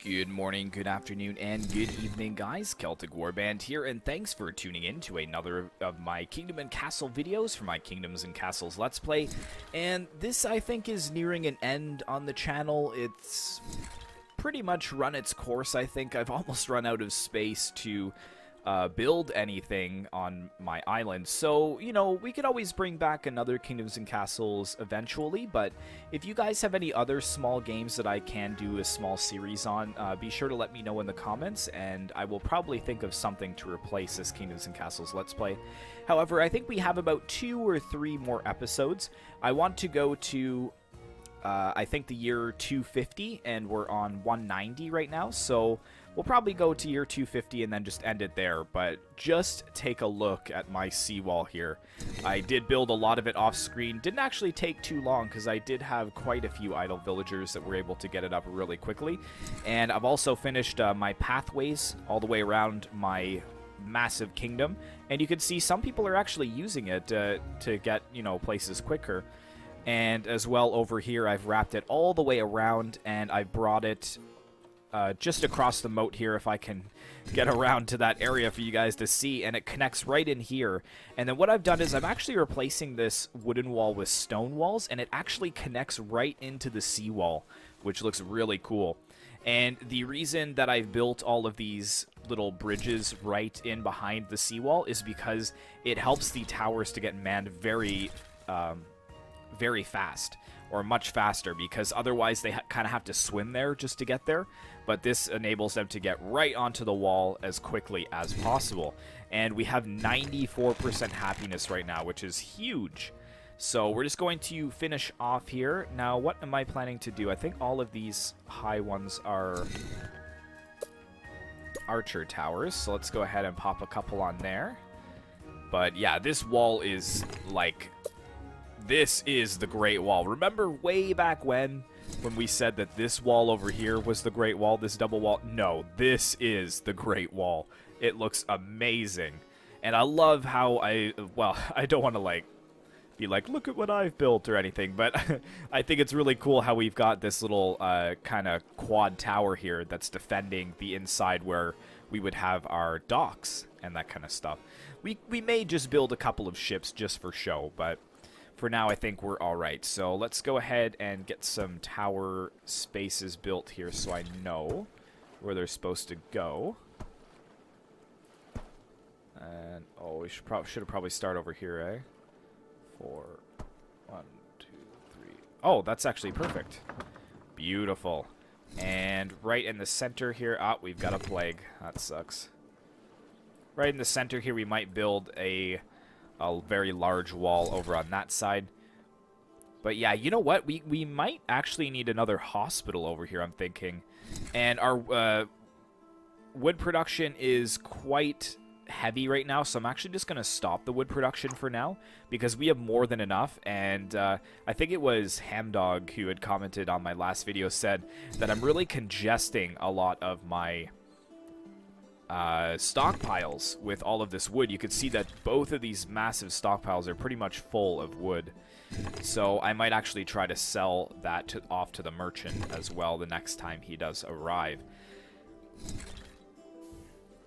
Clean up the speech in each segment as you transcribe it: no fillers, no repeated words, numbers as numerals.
Good morning, good afternoon, and good evening, guys. Celtic Warband here, and thanks for tuning in to another of my Kingdom and Castle videos for my Kingdoms and Castles Let's Play. And this, I think, is nearing an end on the channel. It's pretty much run its course, I think. I've almost run out of space to build anything on my island. So, you know, we could always bring back another Kingdoms and Castles eventually, but if you guys have any other small games that I can do a small series on, be sure to let me know in the comments, and I will probably think of something to replace this Kingdoms and Castles Let's Play. However, I think we have about 2 or 3 more episodes. I want to go to I think the year 250, and we're on 190 right now, so we'll probably go to year 250 and then just end it there. But just take a look at my seawall here. I did build a lot of it off screen. Didn't actually take too long because I did have quite a few idle villagers that were able to get it up really quickly. And I've also finished my pathways all the way around my massive kingdom, and you can see some people are actually using it to get, you know, places quicker. And as well over here, I've wrapped it all the way around, and I brought it just across the moat here, if I can get around to that area for you guys to see, and it connects right in here. And then what I've done is I'm actually replacing this wooden wall with stone walls, and it actually connects right into the seawall, which looks really cool. And the reason that I've built all of these little bridges right in behind the seawall is because it helps the towers to get manned very fast, or much faster, because otherwise they kind of have to swim there just to get there. But this enables them to get right onto the wall as quickly as possible. And we have 94% happiness right now, which is huge. So we're just going to finish off here. Now, what am I planning to do? I think all of these high ones are archer towers, so let's go ahead and pop a couple on there. But yeah, this wall is like... this is the Great Wall. Remember way back when we said that this wall over here was the Great Wall, this double wall? No, this is the Great Wall. It looks amazing. And I love how I don't want to like be like, look at what I've built or anything, but I think it's really cool how we've got this little kind of quad tower here that's defending the inside where we would have our docks and that kind of stuff. We may just build a couple of ships just for show, but for now, I think we're all right. So let's go ahead and get some tower spaces built here so I know where they're supposed to go. And, oh, we should have probably start over here, eh? 4, 1, 2, 3. Oh, that's actually perfect. Beautiful. And right in the center here, we've got a plague. That sucks. Right in the center here, we might build a very large wall over on that side. But yeah, you know what? We might actually need another hospital over here, I'm thinking. And our wood production is quite heavy right now, so I'm actually just going to stop the wood production for now, because we have more than enough. And I think it was Hamdog who had commented on my last video, said that I'm really congesting a lot of my stockpiles with all of this wood. You can see that both of these massive stockpiles are pretty much full of wood. So I might actually try to sell that off to the merchant as well the next time he does arrive.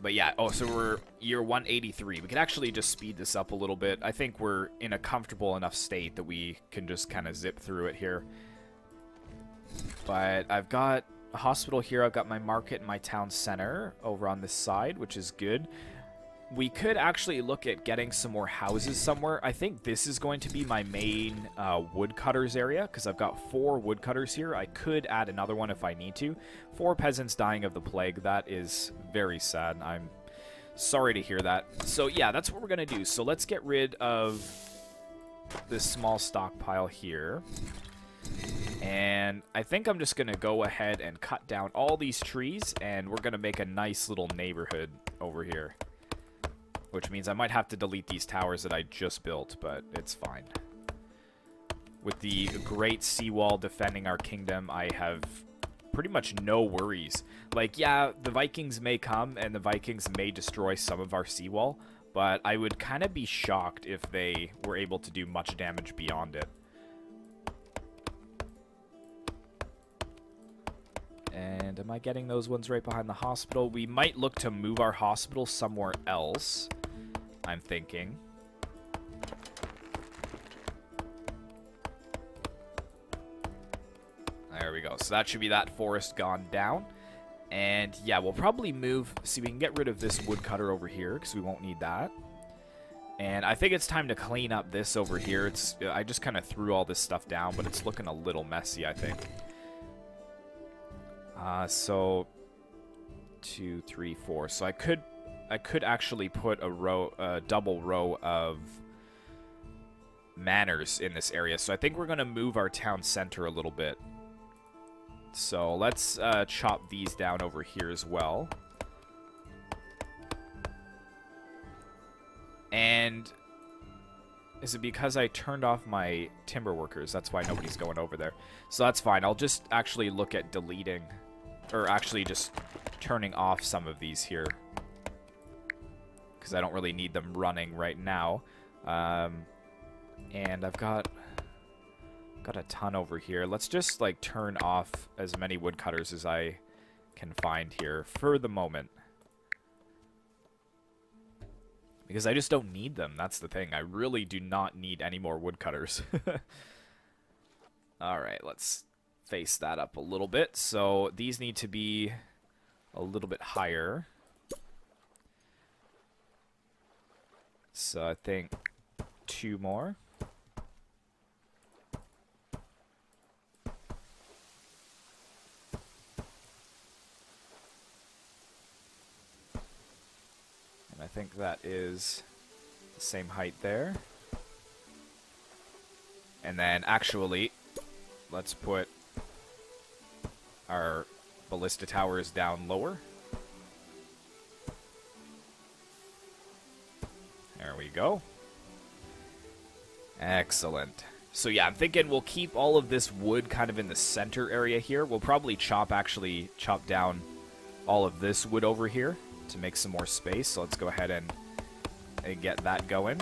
But yeah, oh, so we're year 183. We could actually just speed this up a little bit. I think we're in a comfortable enough state that we can just kind of zip through it here. But I've got a hospital here. I've got my market and my town center over on this side, which is good. We could actually look at getting some more houses somewhere. I think this is going to be my main woodcutters area, because I've got 4 woodcutters here. I could add another one if I need to. 4 peasants dying of the plague. That is very sad. I'm sorry to hear that. So yeah, that's what we're going to do. So let's get rid of this small stockpile here. And I think I'm just going to go ahead and cut down all these trees, and we're going to make a nice little neighborhood over here. Which means I might have to delete these towers that I just built, but it's fine. With the great seawall defending our kingdom, I have pretty much no worries. Like, yeah, the Vikings may come, and the Vikings may destroy some of our seawall, but I would kind of be shocked if they were able to do much damage beyond it. And And am I getting those ones right behind the hospital? We might look to move our hospital somewhere else, I'm thinking. There we go. So that should be that forest gone down. And yeah, we'll probably move. See, we can get rid of this woodcutter over here because we won't need that. And I think it's time to clean up this over here. I just kind of threw all this stuff down, but it's looking a little messy, I think. So 2, 3, 4. So I could actually put a double row of manors in this area. So I think we're going to move our town center a little bit. So let's chop these down over here as well. And is it because I turned off my timber workers? That's why nobody's going over there. So that's fine. I'll just actually look at deleting, or actually just turning off some of these here, because I don't really need them running right now. And I've got a ton over here. Let's just like turn off as many woodcutters as I can find here for the moment. Because I just don't need them. That's the thing. I really do not need any more woodcutters. Alright, let's face that up a little bit. So these need to be a little bit higher. So I think 2 more. I think that is the same height there. And then actually, let's put our ballista towers down lower. There we go. Excellent. So yeah, I'm thinking we'll keep all of this wood kind of in the center area here. We'll probably chop down all of this wood over here to make some more space. So let's go ahead and get that going.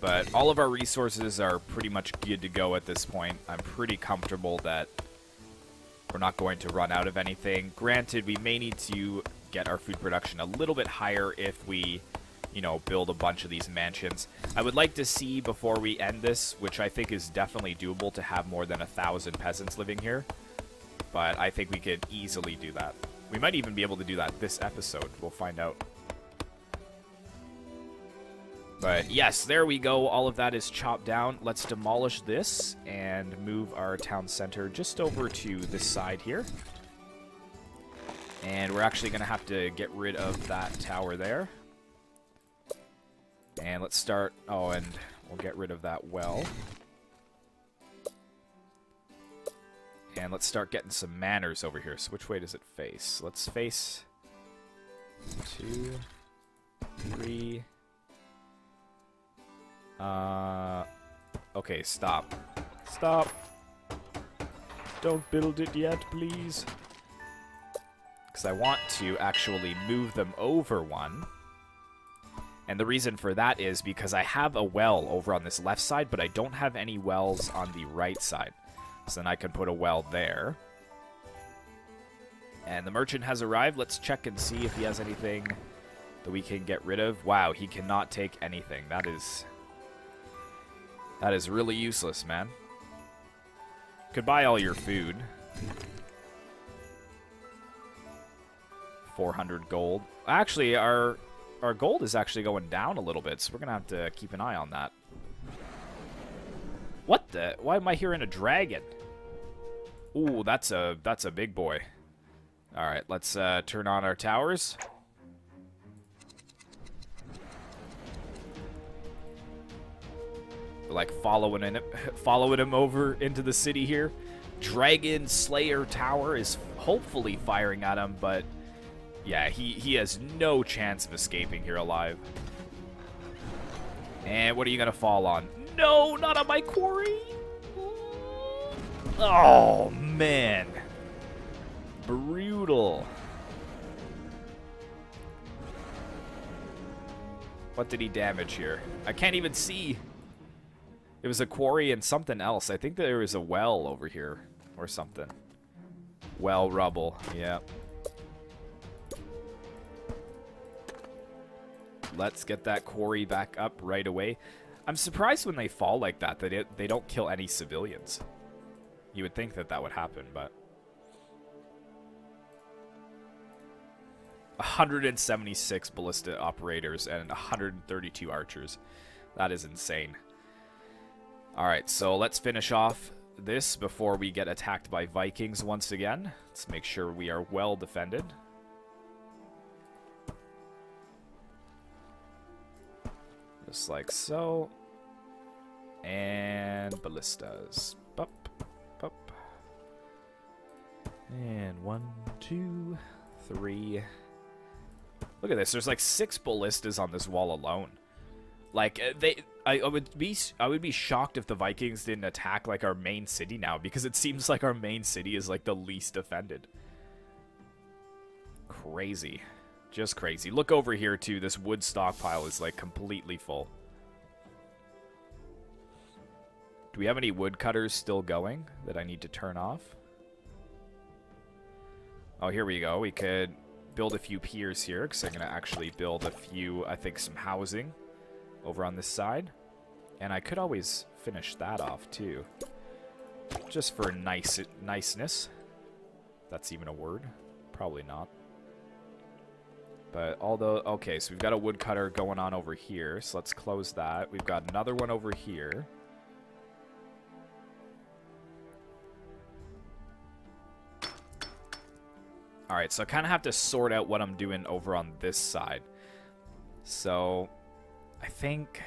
But all of our resources are pretty much good to go at this point. I'm pretty comfortable that we're not going to run out of anything. Granted, we may need to get our food production a little bit higher if we, you know, build a bunch of these mansions. I would like to see before we end this, which I think is definitely doable, to have more than 1,000 peasants living here. But I think we could easily do that. We might even be able to do that this episode. We'll find out. But yes, there we go. All of that is chopped down. Let's demolish this and move our town center just over to this side here. And we're actually going to have to get rid of that tower there. And let's start... Oh, and we'll get rid of that well. And let's start getting some manors over here. So which way does it face? Let's face 2, 3... Okay, stop. Stop. Don't build it yet, please. Because I want to actually move them over one. And the reason for that is because I have a well over on this left side, but I don't have any wells on the right side. So then I can put a well there. And the merchant has arrived. Let's check and see if he has anything that we can get rid of. Wow, he cannot take anything. That is really useless, man. Could buy all your food. 400 gold. Actually, our gold is actually going down a little bit, so we're going to have to keep an eye on that. What the? Why am I hearing a dragon? Ooh, that's a big boy. All right, let's turn on our towers. Like following him over into the city here. Dragon Slayer Tower is hopefully firing at him, but yeah, he has no chance of escaping here alive. And what are you gonna fall on? No, not on my quarry. Oh man, brutal. What did he damage here? I can't even see. It was a quarry and something else. I think there was a well over here or something. Well rubble, yeah. Let's get that quarry back up right away. I'm surprised when they fall like that they don't kill any civilians. You would think that that would happen, but... 176 ballista operators and 132 archers. That is insane. Alright, so let's finish off this before we get attacked by Vikings once again. Let's make sure we are well defended. Just like so. And ballistas. Bup, bup. And 1, 2, 3. Look at this. There's like 6 ballistas on this wall alone. Like I would be shocked if the Vikings didn't attack like our main city now, because it seems like our main city is like the least defended. Crazy. Just crazy. Look over here too. This wood stockpile is like completely full. Do we have any woodcutters still going that I need to turn off? Oh, here we go. We could build a few piers here, because I'm going to actually build a few, I think, some housing over on this side. And I could always finish that off too, just for niceness. That's even a word. Probably not. But although, okay, so we've got a woodcutter going on over here, so let's close that. We've got another one over here. Alright, so I kind of have to sort out what I'm doing over on this side. So, I think...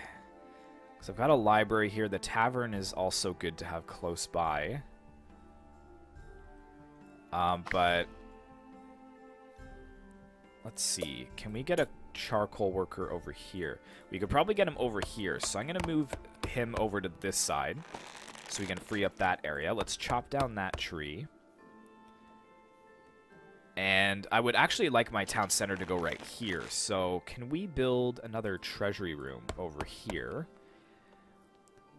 So I've got a library here. The tavern is also good to have close by. But... Let's see. Can we get a charcoal worker over here? We could probably get him over here. So I'm going to move him over to this side, so we can free up that area. Let's chop down that tree. And I would actually like my town center to go right here. So can we build another treasury room over here?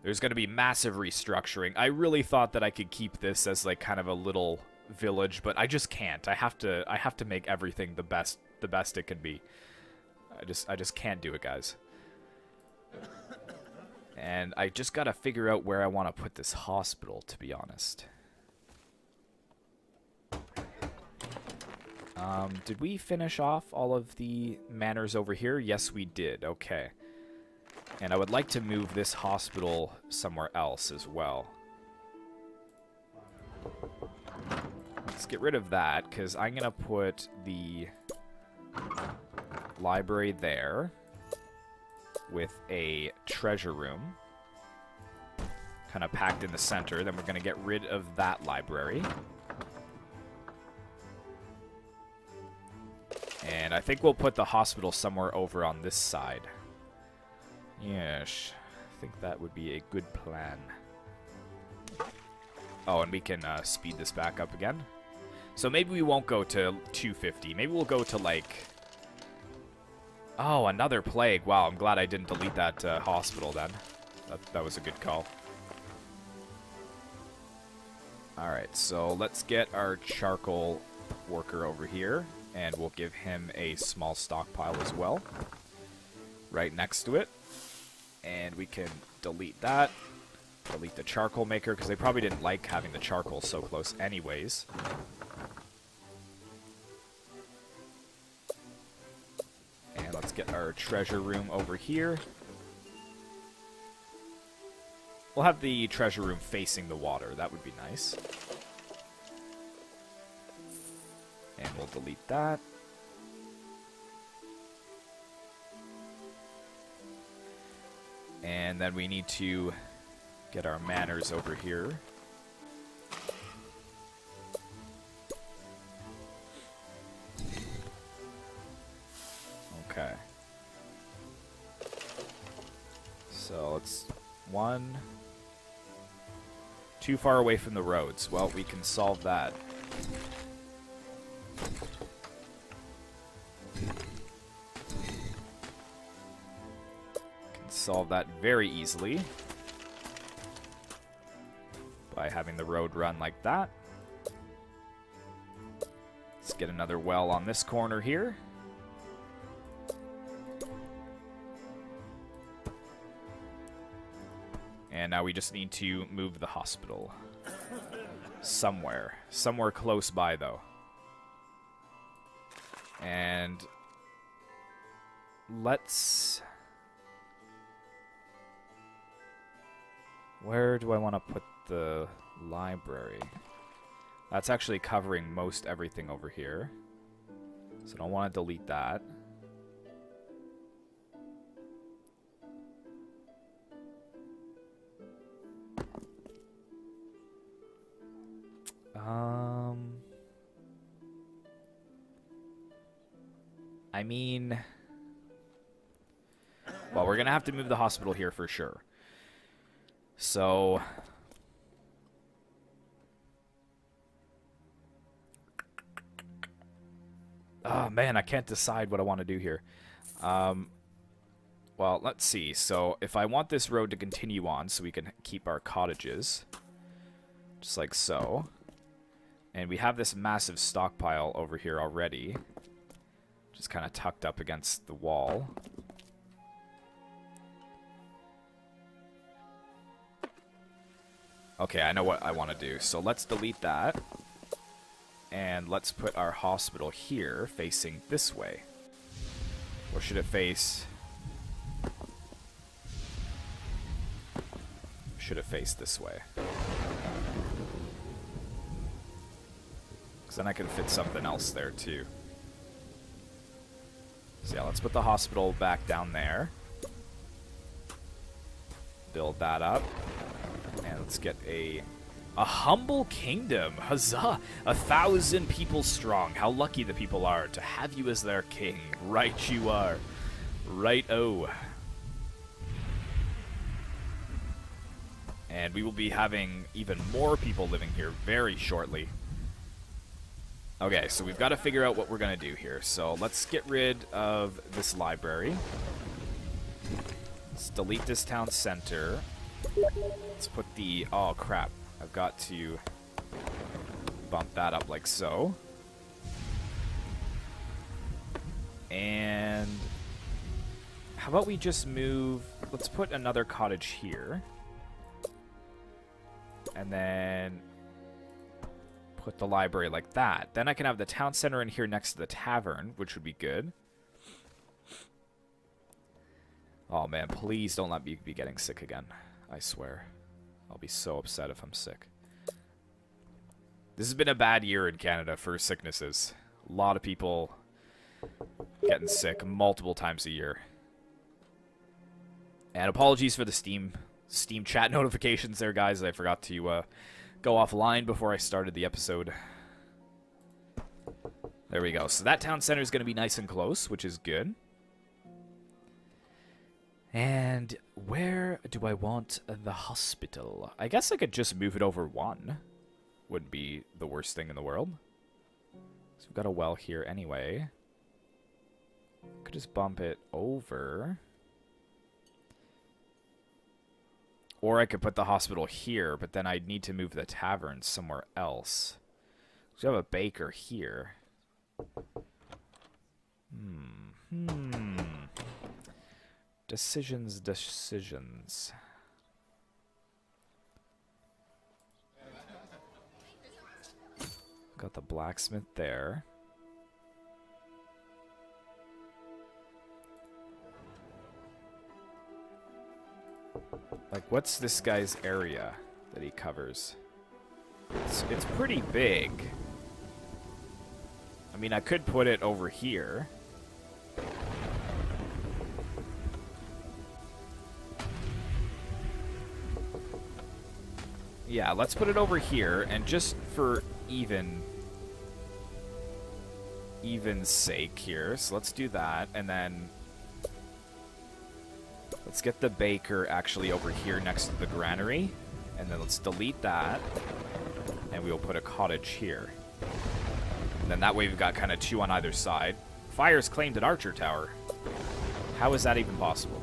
There's going to be massive restructuring. I really thought that I could keep this as like kind of a little village, but I just can't. I have to make everything the best it can be. I just can't do it, guys. And I just got to figure out where I want to put this hospital, to be honest. Did we finish off all of the manors over here? Yes, we did. Okay. And I would like to move this hospital somewhere else as well. Let's get rid of that, because I'm going to put the library there with a treasure room kind of packed in the center. Then we're going to get rid of that library. And I think we'll put the hospital somewhere over on this side. Yes, I think that would be a good plan. Oh, and we can speed this back up again. So maybe we won't go to 250. Maybe we'll go to like... Oh, another plague. Wow, I'm glad I didn't delete that hospital then. That was a good call. Alright, so let's get our charcoal worker over here. And we'll give him a small stockpile as well, right next to it. And we can delete that. Delete the charcoal maker, because they probably didn't like having the charcoal so close anyways. And let's get our treasure room over here. We'll have the treasure room facing the water. That would be nice. And we'll delete that. And then we need to get our manors over here. Okay. So it's one. Too far away from the roads. Well, we can solve that. Solve that very easily. by having the road run like that. Let's get another well on this corner here. And now we just need to move the hospital. Somewhere. Somewhere close by, though. And let's... Where do I want to put the library? That's actually covering most everything over here. So I don't want to delete that. I mean... Well, we're going to have to move the hospital here for sure. So... Oh, man, I can't decide what I want to do here. Well, let's see. So, if I want this road to continue on so we can keep our cottages, just like so. And we have this massive stockpile over here already, just kind of tucked up against the wall. Okay, I know what I want to do. So let's delete that. And let's put our hospital here, facing this way. Or should it face... Should it face this way? Because then I can fit something else there, too. So yeah, let's put the hospital back down there. Build that up. And let's get a humble kingdom. Huzzah! 1,000 people strong. How lucky the people are to have you as their king. Right you are. Right-o. And we will be having even more people living here very shortly. Okay, so we've got to figure out what we're going to do here. So let's get rid of this library. Let's delete this town center. Let's put the... Oh, crap. I've got to bump that up like so. And how about we just move... Let's put another cottage here. And then put the library like that. Then I can have the town center in here next to the tavern, which would be good. Oh, man, please don't let me be getting sick again. I swear. I'll be so upset if I'm sick. This has been a bad year in Canada for sicknesses. A lot of people getting sick multiple times a year. And apologies for the Steam chat notifications there, guys. I forgot to go offline before I started the episode. There we go. So that town center is going to be nice and close, which is good. And where do I want the hospital? I guess I could just move it over one. Wouldn't be the worst thing in the world. So we've got a well here anyway. Could just bump it over. Or I could put the hospital here, but then I'd need to move the tavern somewhere else. So we have a baker here. Decisions. Got the blacksmith there. Like, what's this guy's area that he covers? It's pretty big. I mean, I could put it over here. Yeah, let's put it over here, and just for even's sake here, so let's do that, and then let's get the baker actually over here next to the granary, and then let's delete that, and we'll put a cottage here. And then that way we've got kind of two on either side. Fire's claimed at Archer Tower. How is that even possible?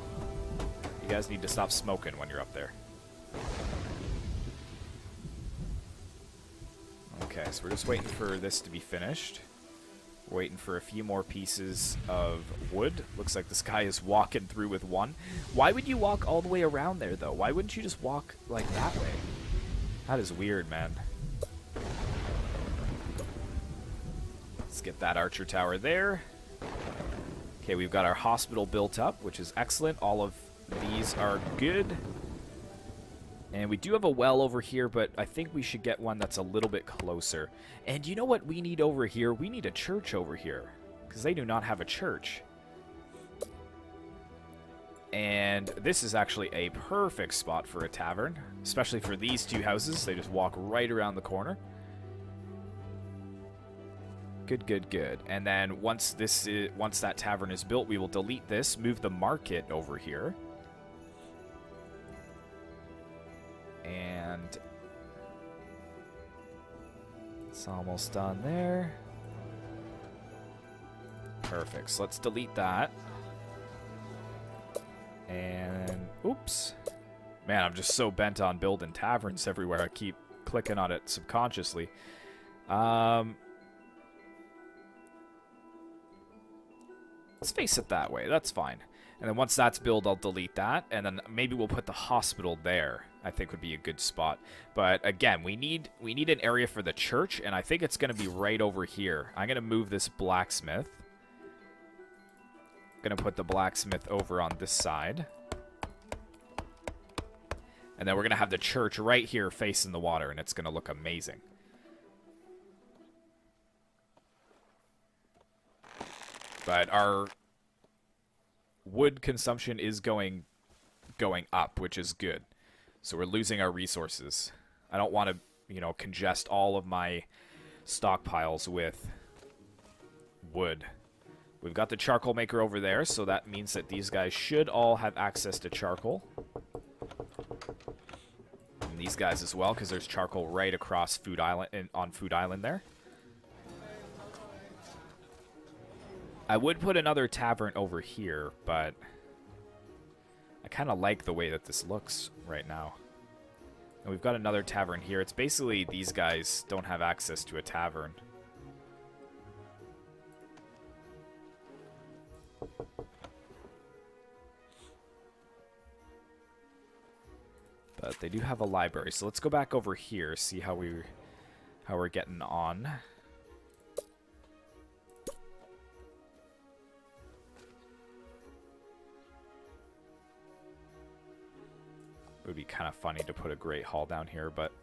You guys need to stop smoking when you're up there. Okay, so we're just waiting for this to be finished. We're waiting for a few more pieces of wood. Looks like this guy is walking through with one. Why would you walk all the way around there, though? Why wouldn't you just walk, like, that way? That is weird, man. Let's get that archer tower there. Okay, we've got our hospital built up, which is excellent. All of these are good. And we do have a well over here, but I think we should get one that's a little bit closer. And you know what we need over here? We need a church over here, because they do not have a church. And this is actually a perfect spot for a tavern, especially for these two houses. They just walk right around the corner. Good, good, good. And then once that tavern is built, we will delete this, move the market over here. And it's almost done there. Perfect. So let's delete that. And oops. Man, I'm just so bent on building taverns everywhere. I keep clicking on it subconsciously. Let's face it that way. That's fine. And then once that's built, I'll delete that. And then maybe we'll put the hospital there. I think would be a good spot. But again, we need an area for the church, and I think it's going to be right over here. I'm going to move this blacksmith. Going to put the blacksmith over on this side. And then we're going to have the church right here facing the water, and it's going to look amazing. But our wood consumption is going up, which is good. So we're losing our resources. I don't want to, you know, congest all of my stockpiles with wood. We've got the charcoal maker over there, so that means that these guys should all have access to charcoal. And these guys as well, because there's charcoal right across Food Island, on Food Island there. I would put another tavern over here, but I kind of like the way that this looks right now. And we've got another tavern here. It's basically these guys don't have access to a tavern. But they do have a library. So let's go back over here, see how we're getting on. It would be kind of funny to put a Great Hall down here, but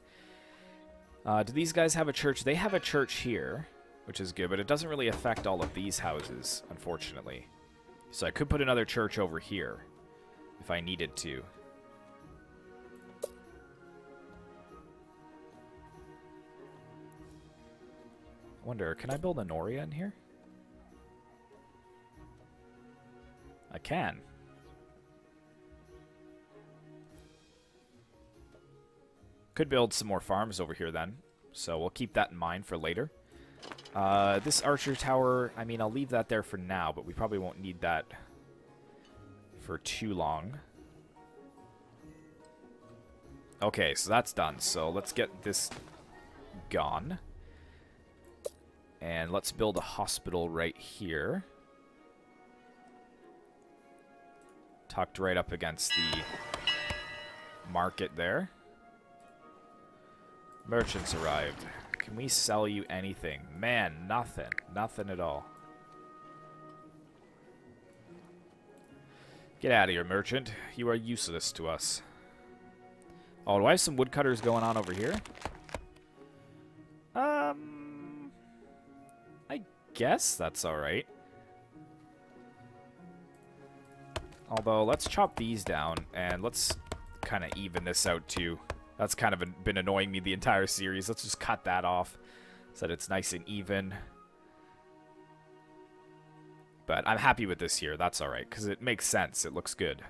do these guys have a church? They have a church here, which is good, but it doesn't really affect all of these houses, unfortunately. So I could put another church over here if I needed to. I wonder, can I build a Noria in here? I can. Could build some more farms over here then, so we'll keep that in mind for later. This archer tower, I mean, I'll leave that there for now, but we probably won't need that for too long. Okay, so that's done, so let's get this gone. And let's build a hospital right here. Tucked right up against the market there. Merchants arrived. Can we sell you anything? Man, nothing. Nothing at all. Get out of here, merchant. You are useless to us. Oh, do I have some woodcutters going on over here? I guess that's alright. Although, let's chop these down, and let's kind of even this out, too. That's kind of been annoying me the entire series. Let's just cut that off so that it's nice and even. But I'm happy with this here. That's alright, because it makes sense. It looks good.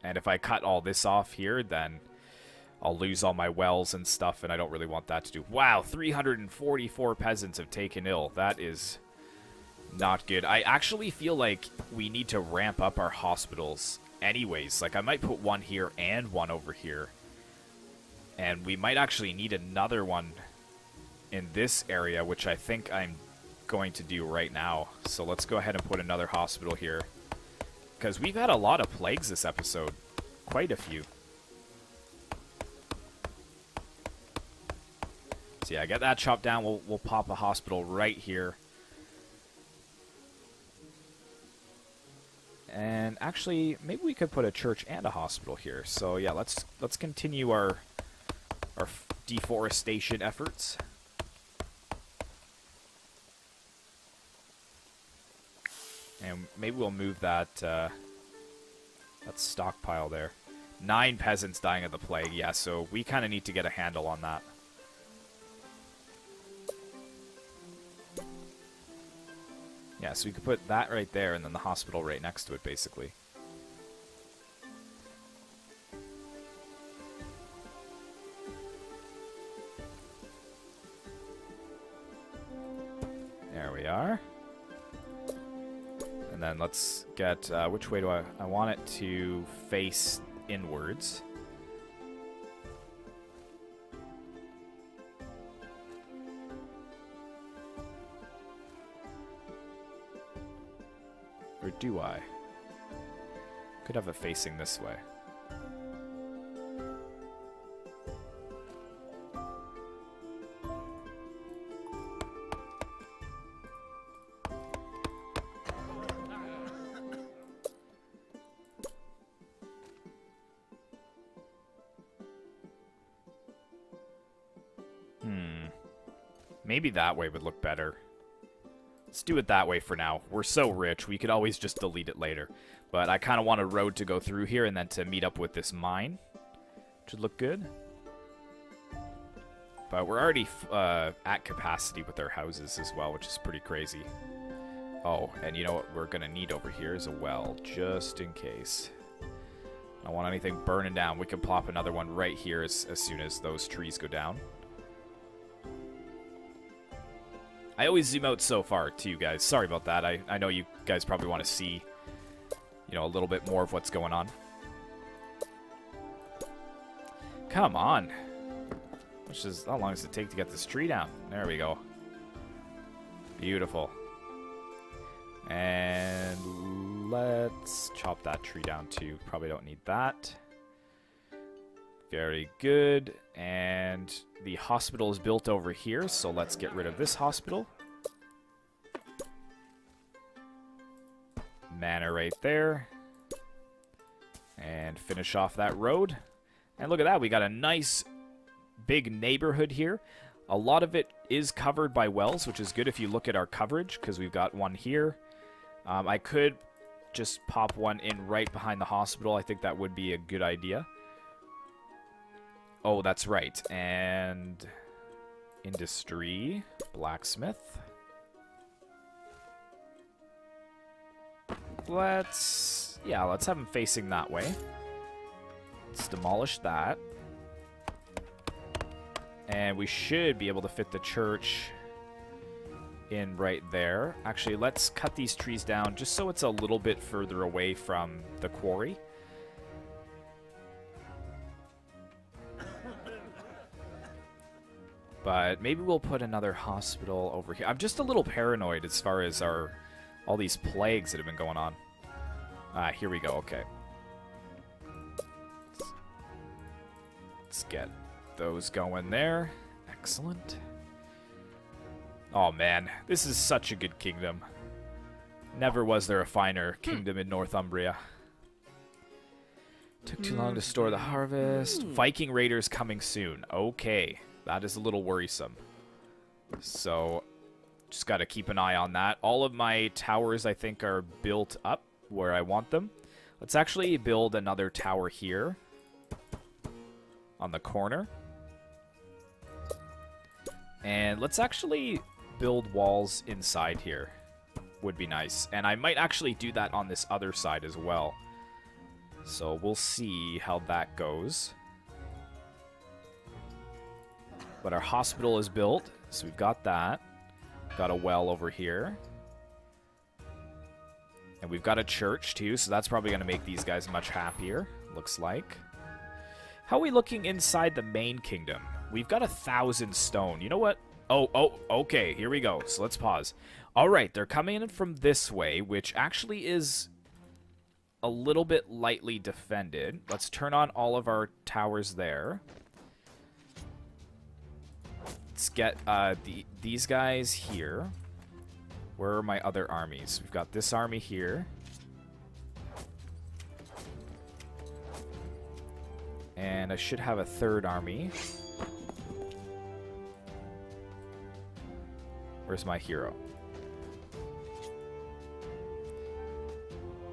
And if I cut all this off here, then I'll lose all my wells and stuff, and I don't really want that to do. Wow, 344 peasants have taken ill. That is not good. I actually feel like we need to ramp up our hospitals anyways. Like, I might put one here and one over here. And we might actually need another one in this area, which I think I'm going to do right now. So let's go ahead and put another hospital here. Because we've had a lot of plagues this episode. Quite a few. So yeah, get that chopped down. We'll pop a hospital right here. And actually, maybe we could put a church and a hospital here. So yeah, let's continue our deforestation efforts. And maybe we'll move that that stockpile there. 9 peasants dying of the plague. Yeah, so we kind of need to get a handle on that. Yeah, so we could put that right there and then the hospital right next to it, basically. There we are. And then let's get, which way do I want it to face inwards. Or do I? Could have it facing this way. Maybe that way would look better. Let's do it that way for now. We're so rich, we could always just delete it later. But I kind of want a road to go through here and then to meet up with this mine. Should look good. But we're already at capacity with our houses as well, which is pretty crazy. Oh, and you know what we're going to need over here is a well, just in case. I don't want anything burning down. We can plop another one right here as soon as those trees go down. I always zoom out so far, too, guys. Sorry about that. I know you guys probably want to see, you know, a little bit more of what's going on. Come on. How long does it take to get this tree down? There we go. Beautiful. And let's chop that tree down, too. Probably don't need that. Very good. And the hospital is built over here, so let's get rid of this hospital. Manor right there. And finish off that road. And look at that, we got a nice big neighborhood here. A lot of it is covered by wells, which is good if you look at our coverage, because we've got one here. I could just pop one in right behind the hospital. I think that would be a good idea. Oh, that's right. And industry, blacksmith. Let's have them facing that way. Let's demolish that. And we should be able to fit the church in right there. Actually, let's cut these trees down just so it's a little bit further away from the quarry. But maybe we'll put another hospital over here. I'm just a little paranoid as far as all these plagues that have been going on. Ah, here we go. Okay. Let's get those going there. Excellent. Oh, man. This is such a good kingdom. Never was there a finer kingdom in Northumbria. Took too long to store the harvest. Viking raiders coming soon. Okay. That is a little worrisome. So, just got to keep an eye on that. All of my towers, I think, are built up where I want them. Let's actually build another tower here on the corner. And let's actually build walls inside here. Would be nice. And I might actually do that on this other side as well. So we'll see how that goes. But our hospital is built, so we've got that. Got a well over here. And we've got a church, too, so that's probably going to make these guys much happier, looks like. How are we looking inside the main kingdom? We've got 1,000 stone. You know what? Oh, okay, here we go. So let's pause. All right, they're coming in from this way, which actually is a little bit lightly defended. Let's turn on all of our towers there. Let's get these guys here. Where are my other armies? We've got this army here. And I should have a third army. Where's my hero?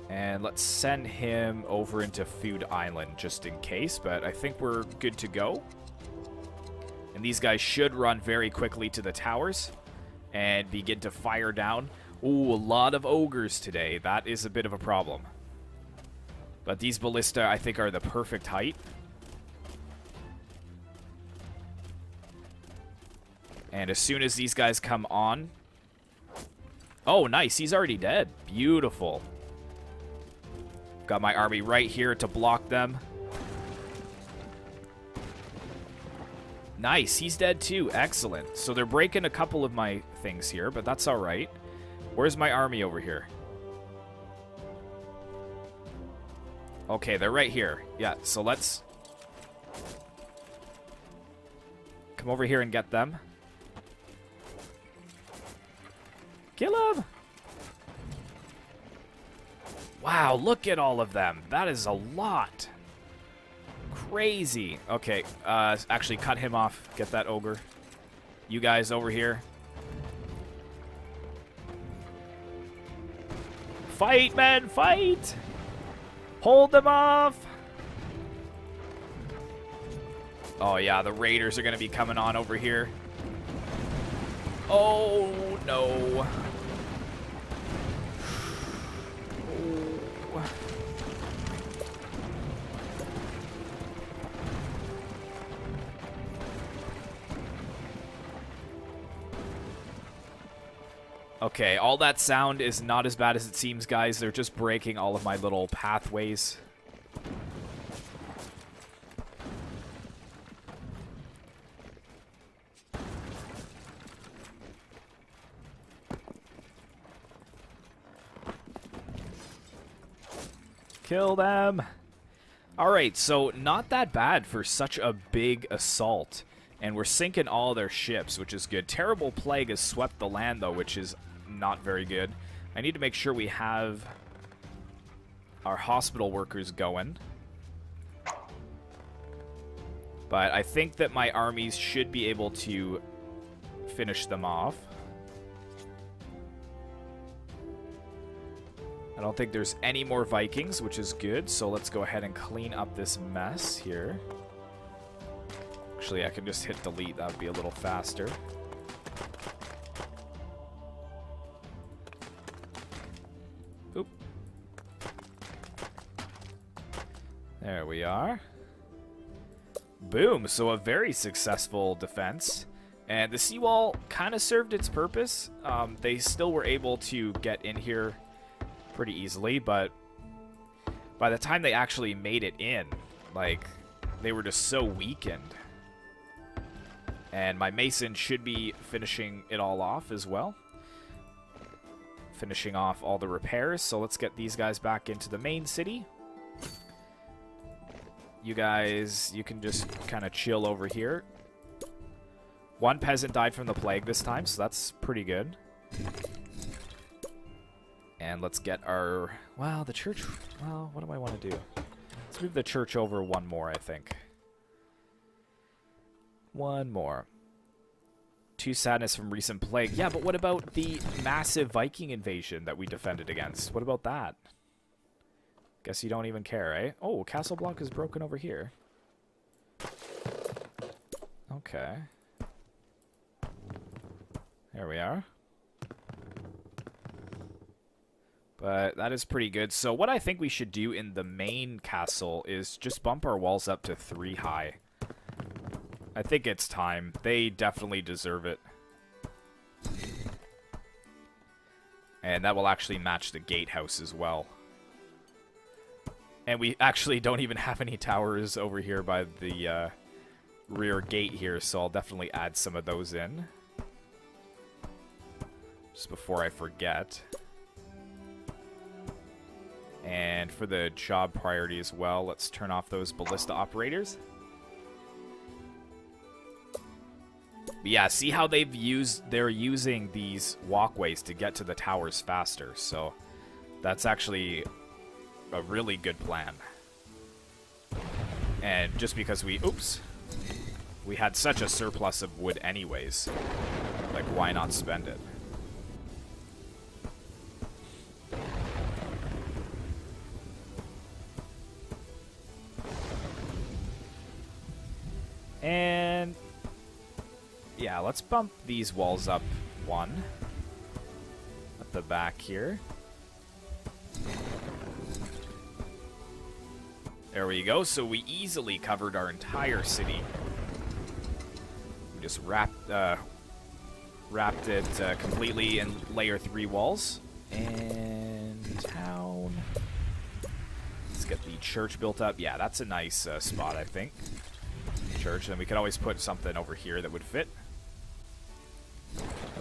And let's send him over into Food Island just in case, but I think we're good to go. And these guys should run very quickly to the towers and begin to fire down. Ooh, a lot of ogres today. That is a bit of a problem. But these ballista, I think, are the perfect height. And as soon as these guys come on... Oh, nice. He's already dead. Beautiful. Got my army right here to block them. Nice. He's dead too. Excellent. So they're breaking a couple of my things here, but that's all right. Where's my army over here? Okay, they're right here. Yeah, so let's come over here and get them. Kill him! Wow, look at all of them. That is a lot. Crazy. Okay, actually cut him off. Get that ogre. You guys over here. Fight, men, fight! Hold them off! Oh, yeah, the raiders are going to be coming on over here. Oh, no. Okay, all that sound is not as bad as it seems, guys. They're just breaking all of my little pathways. Kill them! Alright, so not that bad for such a big assault. And we're sinking all their ships, which is good. Terrible plague has swept the land, though, which is not very good. I need to make sure we have our hospital workers going. But I think that my armies should be able to finish them off. I don't think there's any more Vikings, which is good. So let's go ahead and clean up this mess here. Actually, I can just hit delete. That would be a little faster. Oop. There we are. Boom. So a very successful defense. And the seawall kind of served its purpose. They still were able to get in here pretty easily, but by the time they actually made it in, like, they were just so weakened. And my mason should be finishing it all off as well. Finishing off all the repairs. So let's get these guys back into the main city. You guys, you can just kind of chill over here. One peasant died from the plague this time, so that's pretty good. And let's get our... Well, the church... Well, what do I want to do? Let's move the church over one more, I think. One more. 2 sadness from recent plague. Yeah, but what about the massive Viking invasion that we defended against? What about that? Guess you don't even care, eh? Oh, castle block is broken over here. Okay. There we are. But that is pretty good. So what I think we should do in the main castle is just bump our walls up to 3 high. I think it's time. They definitely deserve it. And that will actually match the gatehouse as well. And we actually don't even have any towers over here by the rear gate here, so I'll definitely add some of those in. just before I forget. And for the job priority as well, let's turn off those ballista operators. But yeah, see how they're using these walkways to get to the towers faster. So that's actually a really good plan. And just because we had such a surplus of wood anyways, like why not spend it? And yeah, let's bump these walls up one at the back here. There we go. So we easily covered our entire city. We just wrapped it completely in layer 3 walls. And town. Let's get the church built up. Yeah, that's a nice spot, I think. Church, and we could always put something over here that would fit.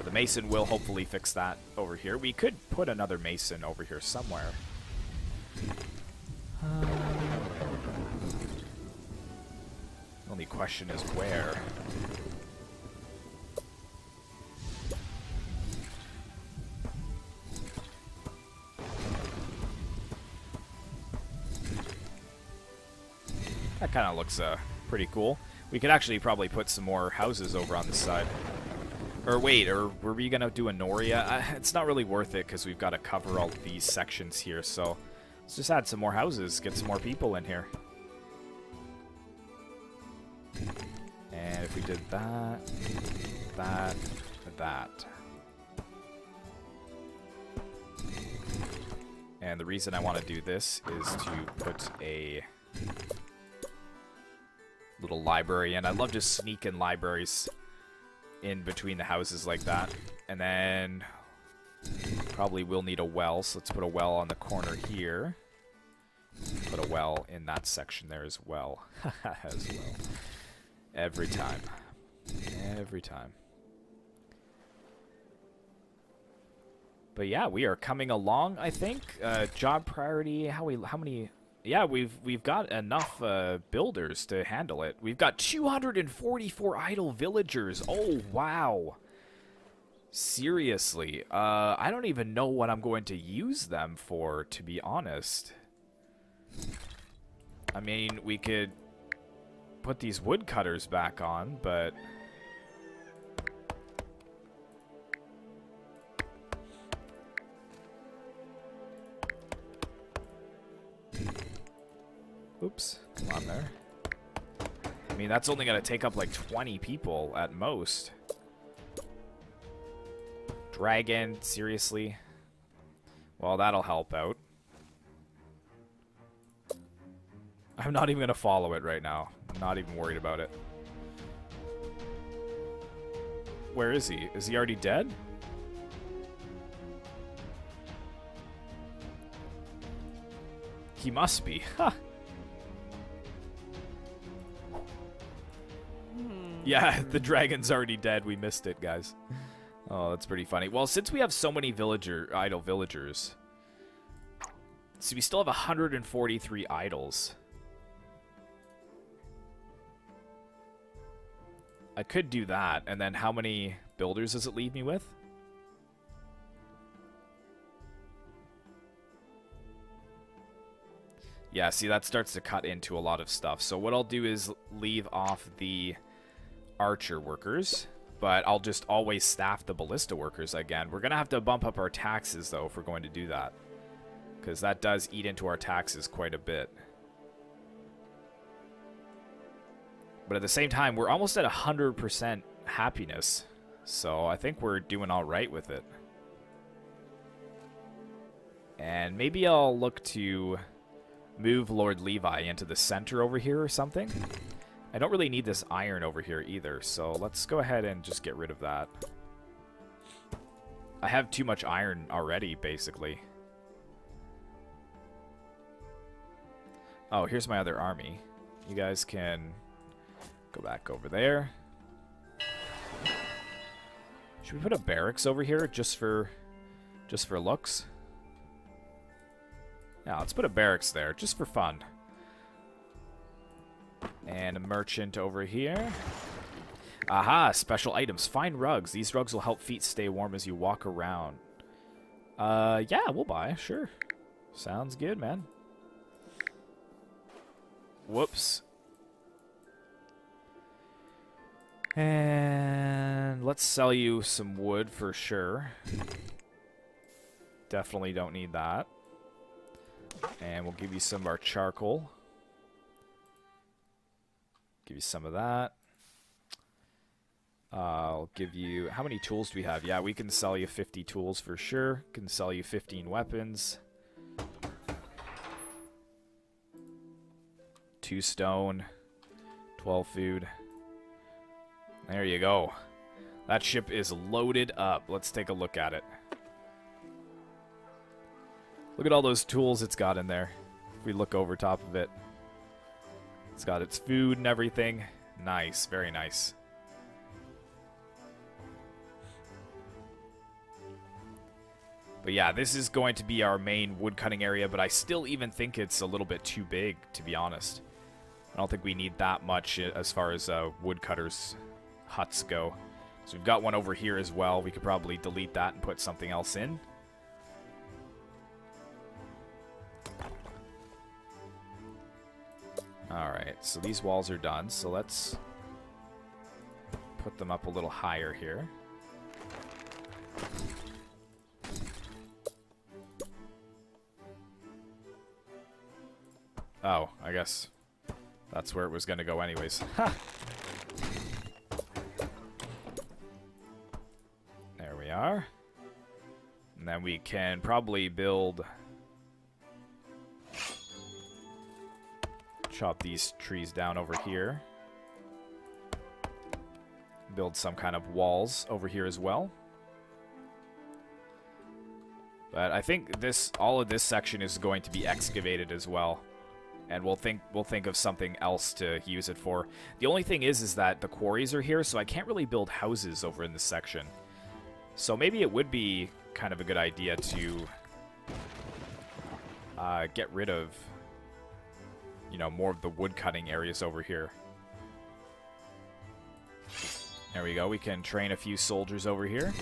The mason will hopefully fix that over here. We could put another mason over here somewhere. Only question is where. That kind of looks pretty cool. We could actually probably put some more houses over on this side. Or wait, or were we going to do a Noria? It's not really worth it because we've got to cover all of these sections here. So let's just add some more houses, get some more people in here. And if we did that, that, that. And the reason I want to do this is to put a little library in. I love to sneak in libraries in between the houses like that. And then probably will need a well, so let's put a well on the corner here. Put a well in that section there as well. As well. Every time. Every time. But yeah, we are coming along, I think. Job priority, how many... Yeah, we've got enough builders to handle it. We've got 244 idle villagers. Oh, wow. Seriously. I don't even know what I'm going to use them for, to be honest. I mean, we could put these woodcutters back on, but... Oops, come on there. I mean, that's only going to take up like 20 people at most. Dragon, seriously? Well, that'll help out. I'm not even going to follow it right now. I'm not even worried about it. Where is he? Is he already dead? He must be. Huh. Yeah, the dragon's already dead. We missed it, guys. Oh, that's pretty funny. Well, since we have so many idle villagers, so we still have 143 idols. I could do that, and then how many builders does it leave me with? Yeah, see, that starts to cut into a lot of stuff. So what I'll do is leave off the archer workers, but I'll just always staff the ballista workers again. We're going to have to bump up our taxes, though, if we're going to do that, because that does eat into our taxes quite a bit. But at the same time, we're almost at 100% happiness, so I think we're doing all right with it. And maybe I'll look to move Lord Levi into the center over here or something. I don't really need this iron over here either, so let's go ahead and just get rid of that. I have too much iron already, basically. Oh, here's my other army. You guys can go back over there. Should we put a barracks over here just for looks? Yeah, let's put a barracks there just for fun. And a merchant over here. Aha, special items. Find rugs. These rugs will help feet stay warm as you walk around. Yeah, we'll buy. Sure. Sounds good, man. Whoops. And let's sell you some wood for sure. Definitely don't need that. And we'll give you some of our charcoal. Give you some of that. I'll give you... How many tools do we have? Yeah, we can sell you 50 tools for sure. Can sell you 15 weapons. 2 stone. 12 food. There you go. That ship is loaded up. Let's take a look at it. Look at all those tools it's got in there. If we look over top of it. It's got its food and everything. Nice. Very nice. But yeah, this is going to be our main woodcutting area, but I still even think it's a little bit too big, to be honest. I don't think we need that much as far as woodcutters' huts go. So we've got one over here as well. We could probably delete that and put something else in. Alright, so these walls are done, so let's put them up a little higher here. Oh, I guess that's where it was going to go anyways. Ha! There we are. And then we can probably build... Chop these trees down over here. Build some kind of walls over here as well. But I think all of this section is going to be excavated as well. And we'll think of something else to use it for. The only thing is that the quarries are here, so I can't really build houses over in this section. So maybe it would be kind of a good idea to get rid of, you know, more of the wood cutting areas over here. There we go. We can train a few soldiers over here.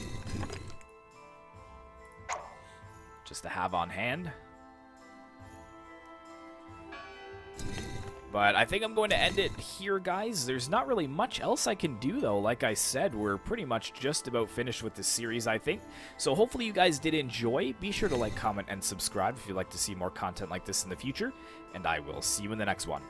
Just to have on hand. But I think I'm going to end it here, guys. There's not really much else I can do, though. Like I said, we're pretty much just about finished with this series, I think. So hopefully you guys did enjoy. Be sure to like, comment, and subscribe if you'd like to see more content like this in the future. And I will see you in the next one.